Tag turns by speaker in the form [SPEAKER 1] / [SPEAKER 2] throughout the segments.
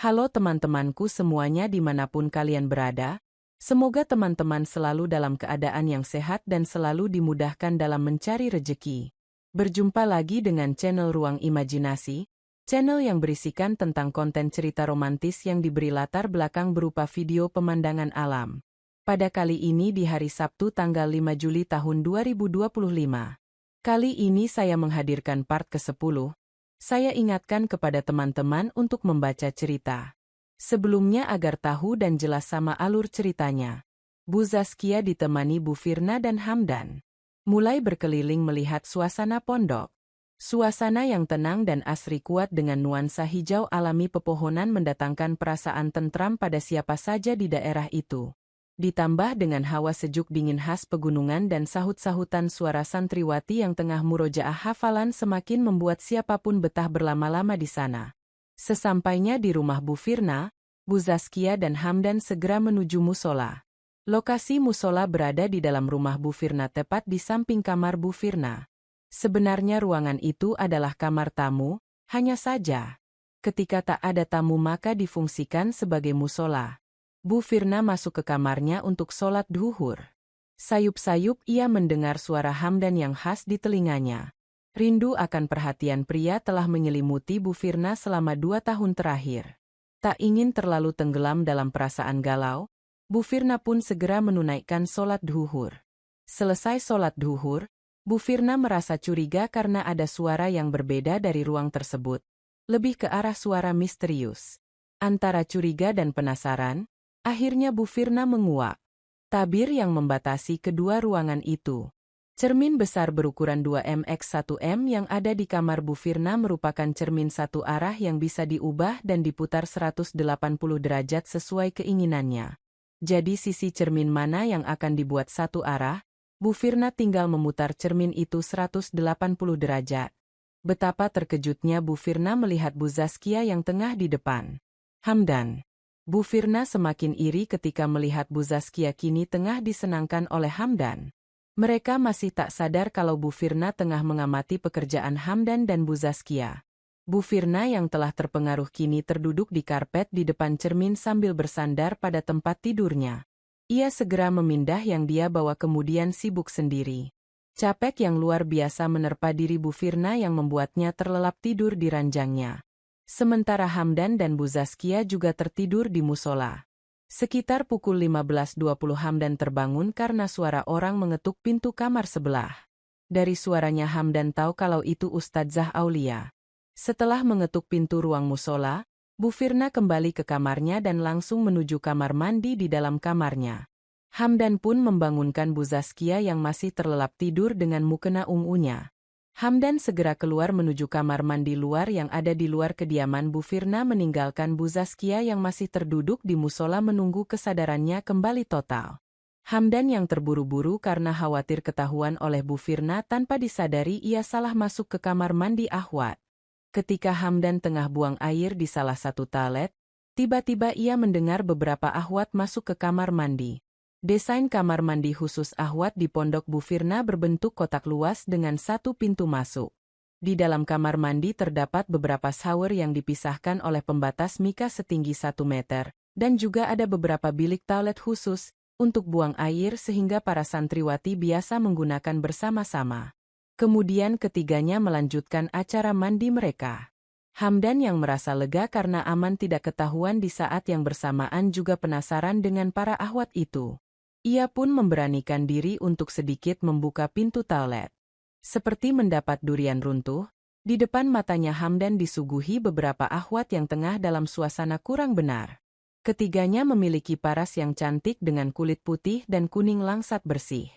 [SPEAKER 1] Halo teman-temanku semuanya dimanapun kalian berada, semoga teman-teman selalu dalam keadaan yang sehat dan selalu dimudahkan dalam mencari rejeki. Berjumpa lagi dengan channel Ruang Imajinasi, channel yang berisikan tentang konten cerita romantis yang diberi latar belakang berupa video pemandangan alam. Pada kali ini di hari Sabtu tanggal 5 Juli tahun 2025. Kali ini saya menghadirkan part ke-10. Saya ingatkan kepada teman-teman untuk membaca cerita sebelumnya agar tahu dan jelas sama alur ceritanya. Bu Zaskia ditemani Bu Firna dan Hamdan mulai berkeliling melihat suasana pondok. Suasana yang tenang dan asri kuat dengan nuansa hijau alami pepohonan mendatangkan perasaan tentram pada siapa saja di daerah itu. Ditambah dengan hawa sejuk dingin khas pegunungan dan sahut-sahutan suara santriwati yang tengah murojaah hafalan semakin membuat siapapun betah berlama-lama di sana. Sesampainya di rumah Bu Firna, Bu Zaskia dan Hamdan segera menuju musola. Lokasi musola berada di dalam rumah Bu Firna tepat di samping kamar Bu Firna. Sebenarnya ruangan itu adalah kamar tamu, hanya saja ketika tak ada tamu maka difungsikan sebagai musola. Bu Firna masuk ke kamarnya untuk sholat duhur. Sayup-sayup ia mendengar suara Hamdan yang khas di telinganya. Rindu akan perhatian pria telah menyelimuti Bu Firna selama 2 tahun terakhir. Tak ingin terlalu tenggelam dalam perasaan galau, Bu Firna pun segera menunaikan sholat duhur. Selesai sholat duhur, Bu Firna merasa curiga karena ada suara yang berbeda dari ruang tersebut. Lebih ke arah suara misterius. Antara curiga dan penasaran, akhirnya Bu Firna menguak. Tabir yang membatasi kedua ruangan itu. Cermin besar berukuran 2x1m yang ada di kamar Bu Firna merupakan cermin satu arah yang bisa diubah dan diputar 180 derajat sesuai keinginannya. Jadi sisi cermin mana yang akan dibuat satu arah, Bu Firna tinggal memutar cermin itu 180 derajat. Betapa terkejutnya Bu Firna melihat Bu Zaskia yang tengah di depan Hamdan. Bu Firna semakin iri ketika melihat Bu Zaskia kini tengah disenangkan oleh Hamdan. Mereka masih tak sadar kalau Bu Firna tengah mengamati pekerjaan Hamdan dan Bu Zaskia. Bu Firna yang telah terpengaruh kini terduduk di karpet di depan cermin sambil bersandar pada tempat tidurnya. Ia segera memindah yang dia bawa kemudian sibuk sendiri. Capek yang luar biasa menerpa diri Bu Firna yang membuatnya terlelap tidur di ranjangnya. Sementara Hamdan dan Bu Zaskia juga tertidur di musola. Sekitar pukul 15.20 Hamdan terbangun karena suara orang mengetuk pintu kamar sebelah. Dari suaranya Hamdan tahu kalau itu Ustadzah Aulia. Setelah mengetuk pintu ruang musola, Bu Firna kembali ke kamarnya dan langsung menuju kamar mandi di dalam kamarnya. Hamdan pun membangunkan Bu Zaskia yang masih terlelap tidur dengan mukena ungunya. Hamdan segera keluar menuju kamar mandi luar yang ada di luar kediaman Bu Firna meninggalkan Bu Zaskia yang masih terduduk di musola menunggu kesadarannya kembali total. Hamdan yang terburu-buru karena khawatir ketahuan oleh Bu Firna tanpa disadari ia salah masuk ke kamar mandi Ahwat. Ketika Hamdan tengah buang air di salah satu toilet, tiba-tiba ia mendengar beberapa Ahwat masuk ke kamar mandi. Desain kamar mandi khusus Ahwat di pondok Bu Firna berbentuk kotak luas dengan satu pintu masuk. Di dalam kamar mandi terdapat beberapa shower yang dipisahkan oleh pembatas mika setinggi 1 meter, dan juga ada beberapa bilik toilet khusus untuk buang air sehingga para santriwati biasa menggunakan bersama-sama. Kemudian ketiganya melanjutkan acara mandi mereka. Hamdan yang merasa lega karena aman tidak ketahuan di saat yang bersamaan juga penasaran dengan para Ahwat itu. Ia pun memberanikan diri untuk sedikit membuka pintu toilet. Seperti mendapat durian runtuh, di depan matanya Hamdan disuguhi beberapa Ahwat yang tengah dalam suasana kurang benar. Ketiganya memiliki paras yang cantik dengan kulit putih dan kuning langsat bersih.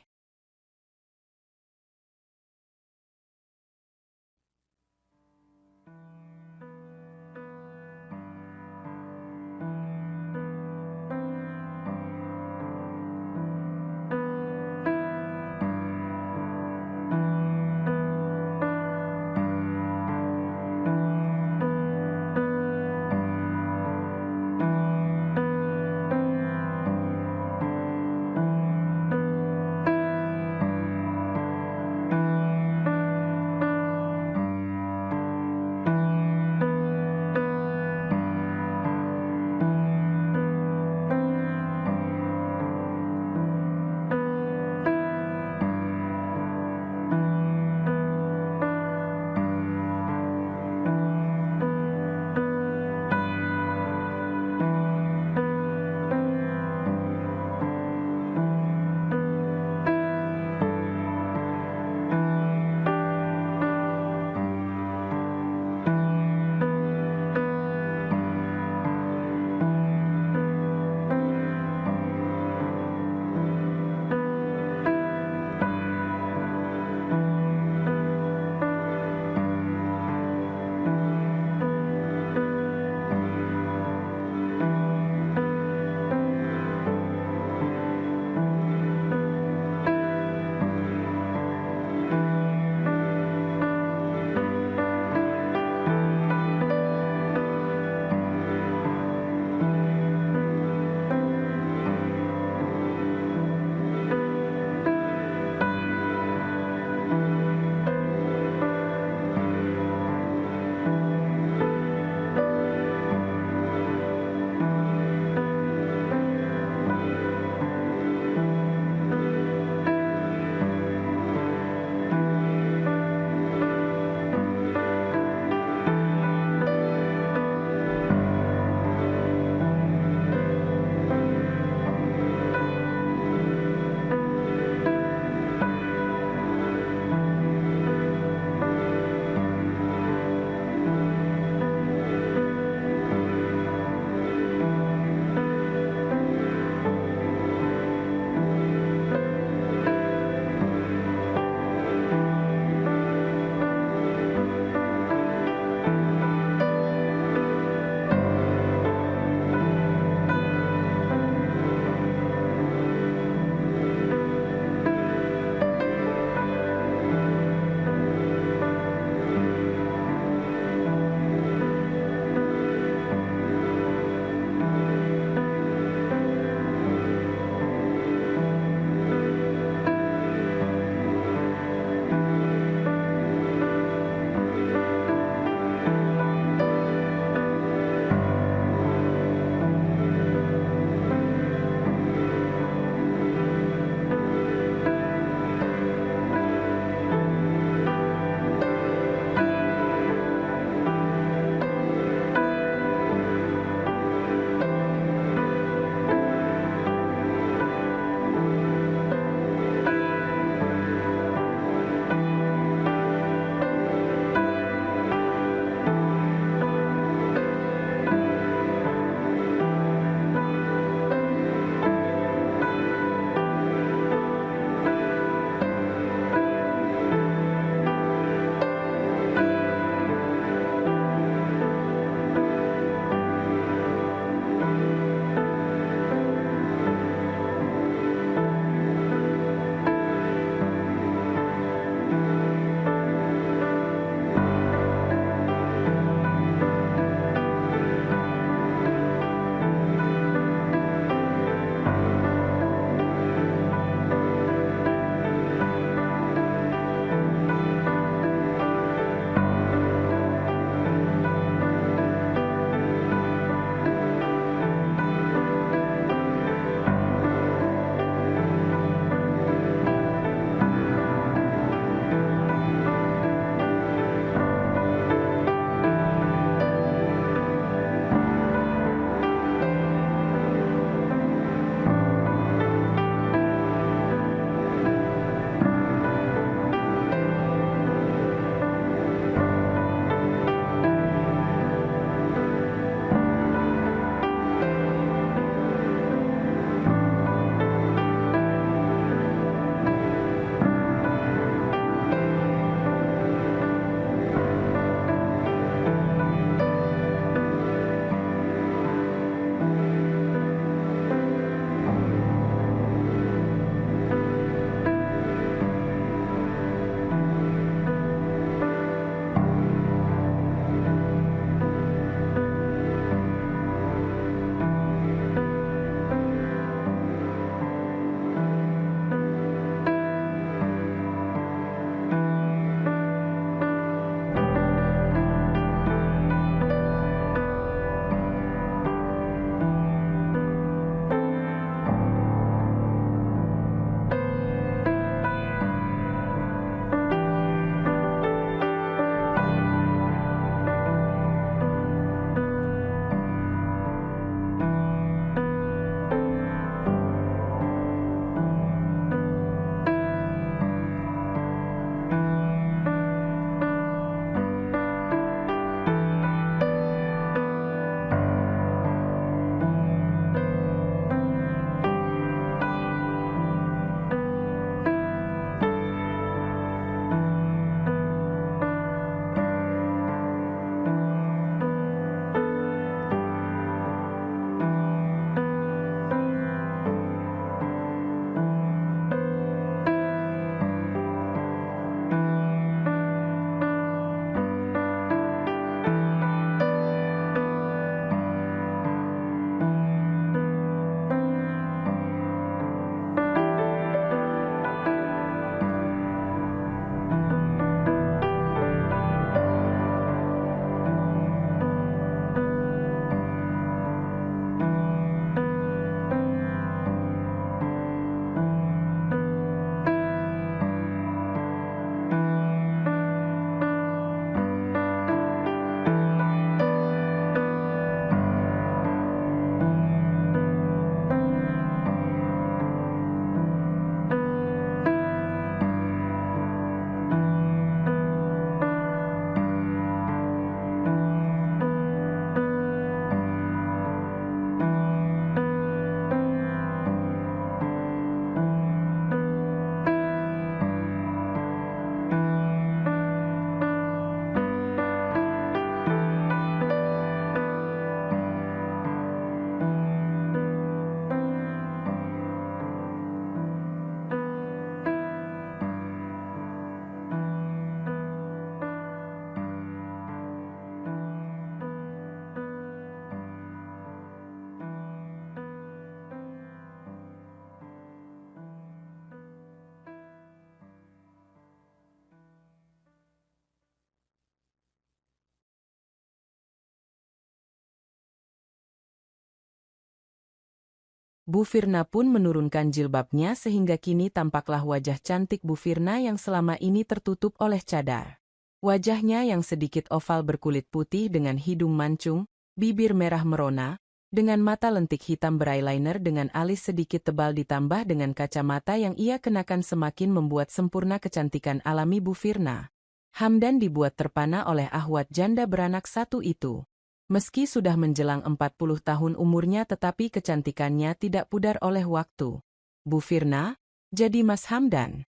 [SPEAKER 1] Bu Firna pun menurunkan jilbabnya sehingga kini tampaklah wajah cantik Bu Firna yang selama ini tertutup oleh cadar. Wajahnya yang sedikit oval berkulit putih dengan hidung mancung, bibir merah merona, dengan mata lentik hitam bereyeliner dengan alis sedikit tebal ditambah dengan kacamata yang ia kenakan semakin membuat sempurna kecantikan alami Bu Firna. Hamdan dibuat terpana oleh ahwat janda beranak satu itu. Meski sudah menjelang 40 tahun umurnya tetapi kecantikannya tidak pudar oleh waktu. Bu Firna, jadi Mas Hamdan.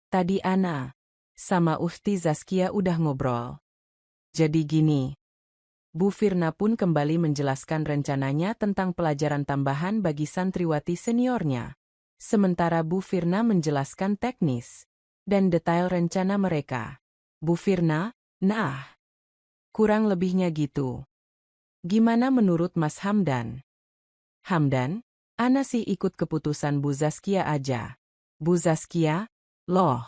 [SPEAKER 1] Tadi Ana sama Uhti Zaskia udah ngobrol. Jadi gini. Bu Firna pun kembali menjelaskan rencananya tentang pelajaran tambahan bagi santriwati seniornya. Sementara Bu Firna menjelaskan teknis dan detail rencana mereka. Bu Firna, nah, kurang lebihnya gitu. Gimana menurut Mas Hamdan? Hamdan, Ana sih ikut keputusan Bu Zaskia aja. Bu Zaskia, loh.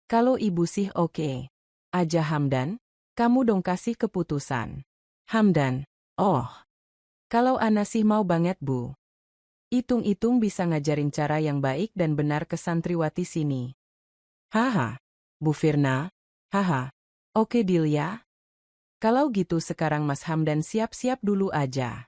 [SPEAKER 1] Kalau ibu sih oke. Aja Hamdan, kamu dong kasih keputusan. Hamdan, oh. Kalau Ana sih mau banget Bu. Hitung-hitung bisa ngajarin cara yang baik dan benar ke santriwati sini. Haha, Bu Firna, haha. Oke deal ya. Kalau gitu sekarang Mas Hamdan siap-siap dulu aja.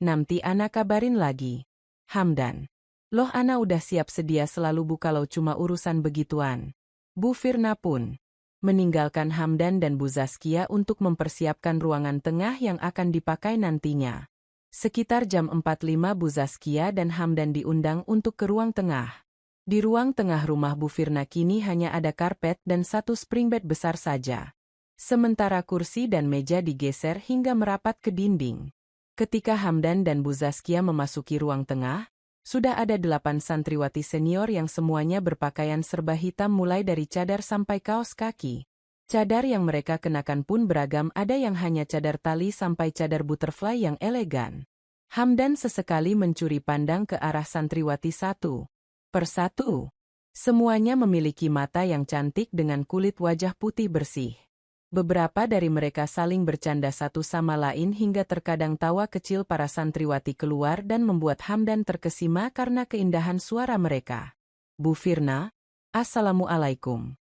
[SPEAKER 1] Nanti Ana kabarin lagi. Hamdan. Loh Ana udah siap sedia selalu Bu kalau cuma urusan begituan. Bu Firna pun meninggalkan Hamdan dan Bu Zaskia untuk mempersiapkan ruangan tengah yang akan dipakai nantinya. Sekitar jam 4.05 Bu Zaskia dan Hamdan diundang untuk ke ruang tengah. Di ruang tengah rumah Bu Firna kini hanya ada karpet dan satu spring bed besar saja. Sementara kursi dan meja digeser hingga merapat ke dinding. Ketika Hamdan dan Bu Zaskia memasuki ruang tengah, sudah ada 8 santriwati senior yang semuanya berpakaian serba hitam mulai dari cadar sampai kaos kaki. Cadar yang mereka kenakan pun beragam, ada yang hanya cadar tali sampai cadar butterfly yang elegan. Hamdan sesekali mencuri pandang ke arah santriwati satu persatu. Semuanya memiliki mata yang cantik dengan kulit wajah putih bersih. Beberapa dari mereka saling bercanda satu sama lain hingga terkadang tawa kecil para santriwati keluar dan membuat Hamdan terkesima karena keindahan suara mereka. Bu Firna, Assalamualaikum.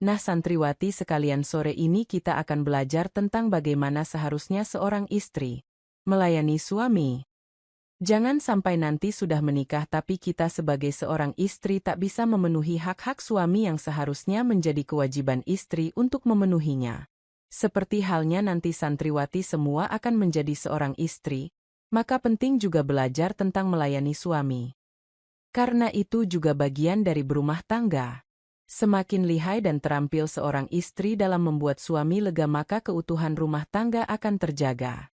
[SPEAKER 1] Nah santriwati sekalian, sore ini kita akan belajar tentang bagaimana seharusnya seorang istri melayani suami. Jangan sampai nanti sudah menikah tapi kita sebagai seorang istri tak bisa memenuhi hak-hak suami yang seharusnya menjadi kewajiban istri untuk memenuhinya. Seperti halnya nanti santriwati semua akan menjadi seorang istri, maka penting juga belajar tentang melayani suami. Karena itu juga bagian dari berumah tangga. Semakin lihai dan terampil seorang istri dalam membuat suami lega maka keutuhan rumah tangga akan terjaga.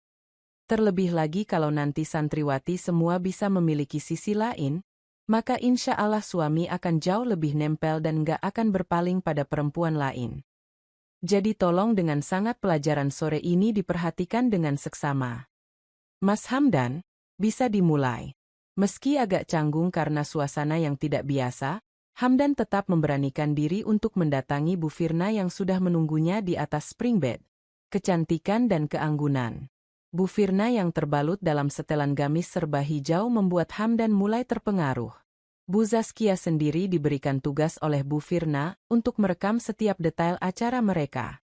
[SPEAKER 1] Terlebih lagi kalau nanti santriwati semua bisa memiliki sisi lain, maka insya Allah suami akan jauh lebih nempel dan gak akan berpaling pada perempuan lain. Jadi tolong dengan sangat pelajaran sore ini diperhatikan dengan seksama. Mas Hamdan, bisa dimulai. Meski agak canggung karena suasana yang tidak biasa, Hamdan tetap memberanikan diri untuk mendatangi Bu Firna yang sudah menunggunya di atas spring bed. Kecantikan dan keanggunan Bu Firna yang terbalut dalam setelan gamis serba hijau membuat Hamdan mulai terpengaruh. Bu Zaskia sendiri diberikan tugas oleh Bu Firna untuk merekam setiap detail acara mereka.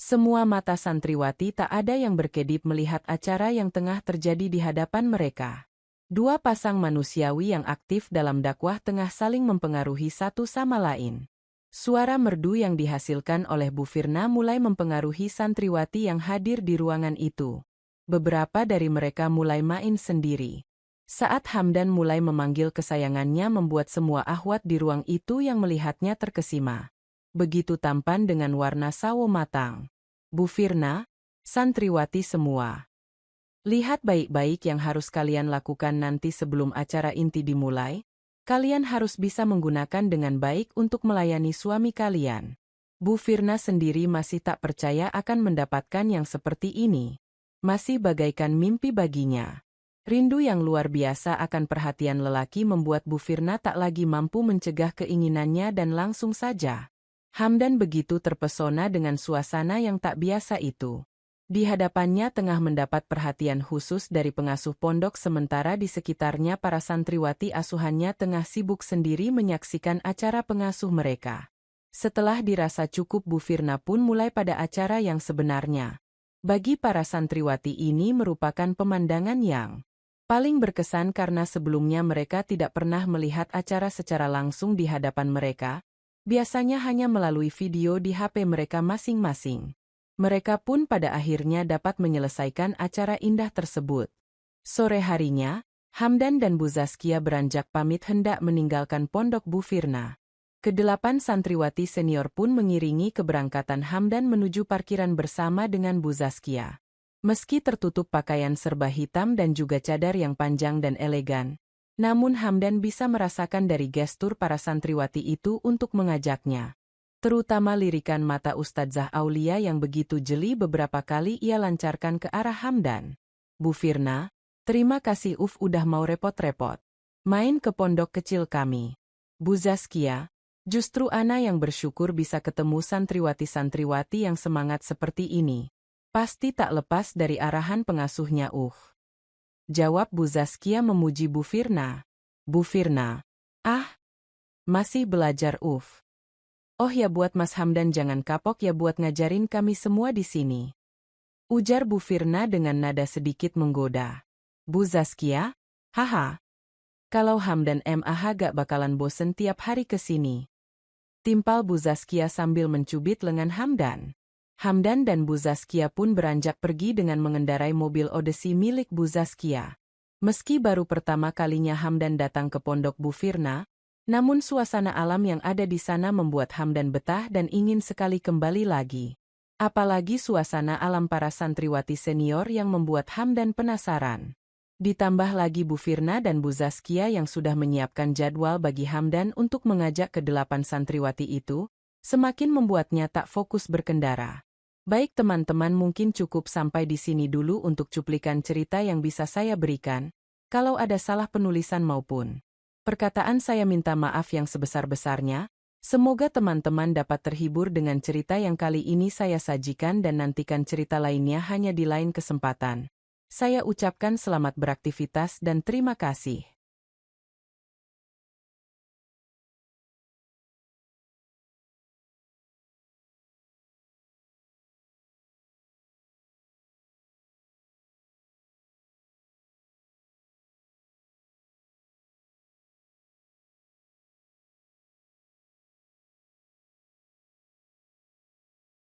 [SPEAKER 1] Semua mata santriwati tak ada yang berkedip melihat acara yang tengah terjadi di hadapan mereka. Dua pasang manusiawi yang aktif dalam dakwah tengah saling mempengaruhi satu sama lain. Suara merdu yang dihasilkan oleh Bu Firna mulai mempengaruhi santriwati yang hadir di ruangan itu. Beberapa dari mereka mulai main sendiri. Saat Hamdan mulai memanggil kesayangannya membuat semua ahwat di ruang itu yang melihatnya terkesima. Begitu tampan dengan warna sawo matang. Bu Firna, santriwati semua. Lihat baik-baik yang harus kalian lakukan nanti sebelum acara inti dimulai. Kalian harus bisa menggunakan dengan baik untuk melayani suami kalian. Bu Firna sendiri masih tak percaya akan mendapatkan yang seperti ini. Masih bagaikan mimpi baginya. Rindu yang luar biasa akan perhatian lelaki membuat Bu Firna tak lagi mampu mencegah keinginannya dan langsung saja. Hamdan begitu terpesona dengan suasana yang tak biasa itu. Di hadapannya tengah mendapat perhatian khusus dari pengasuh pondok sementara di sekitarnya para santriwati asuhannya tengah sibuk sendiri menyaksikan acara pengasuh mereka. Setelah dirasa cukup Bu Firna pun mulai pada acara yang sebenarnya. Bagi para santriwati ini merupakan pemandangan yang paling berkesan karena sebelumnya mereka tidak pernah melihat acara secara langsung di hadapan mereka, biasanya hanya melalui video di HP mereka masing-masing. Mereka pun pada akhirnya dapat menyelesaikan acara indah tersebut. Sore harinya, Hamdan dan Bu Zaskia beranjak pamit hendak meninggalkan pondok Bu Firna. Kedelapan santriwati senior pun mengiringi keberangkatan Hamdan menuju parkiran bersama dengan Bu Zaskia. Meski tertutup pakaian serba hitam dan juga cadar yang panjang dan elegan, namun Hamdan bisa merasakan dari gestur para santriwati itu untuk mengajaknya. Terutama lirikan mata Ustadzah Aulia yang begitu jeli beberapa kali ia lancarkan ke arah Hamdan. Bu Firna, terima kasih udah mau repot-repot. Main ke pondok kecil kami. Bu Zaskia, justru Ana yang bersyukur bisa ketemu santriwati-santriwati yang semangat seperti ini. Pasti tak lepas dari arahan pengasuhnya Jawab Bu Zaskia memuji Bu Firna. Bu Firna, masih belajar Oh ya buat Mas Hamdan jangan kapok ya buat ngajarin kami semua di sini. Ujar Bu Firna dengan nada sedikit menggoda. Bu Zaskia, haha. Kalau Hamdan MAH gak bakalan bosen tiap hari ke sini. Timpal Bu Zaskia sambil mencubit lengan Hamdan. Hamdan dan Bu Zaskia pun beranjak pergi dengan mengendarai mobil Odyssey milik Bu Zaskia. Meski baru pertama kalinya Hamdan datang ke pondok Bu Firna, namun suasana alam yang ada di sana membuat Hamdan betah dan ingin sekali kembali lagi. Apalagi suasana alam para santriwati senior yang membuat Hamdan penasaran. Ditambah lagi Bu Firna dan Bu Zaskia yang sudah menyiapkan jadwal bagi Hamdan untuk mengajak ke-8 santriwati itu, semakin membuatnya tak fokus berkendara. Baik teman-teman mungkin cukup sampai di sini dulu untuk cuplikan cerita yang bisa saya berikan. Kalau ada salah penulisan maupun perkataan saya minta maaf yang sebesar-besarnya. Semoga teman-teman dapat terhibur dengan cerita yang kali ini saya sajikan dan nantikan cerita lainnya hanya di lain kesempatan. Saya ucapkan selamat beraktivitas dan terima kasih.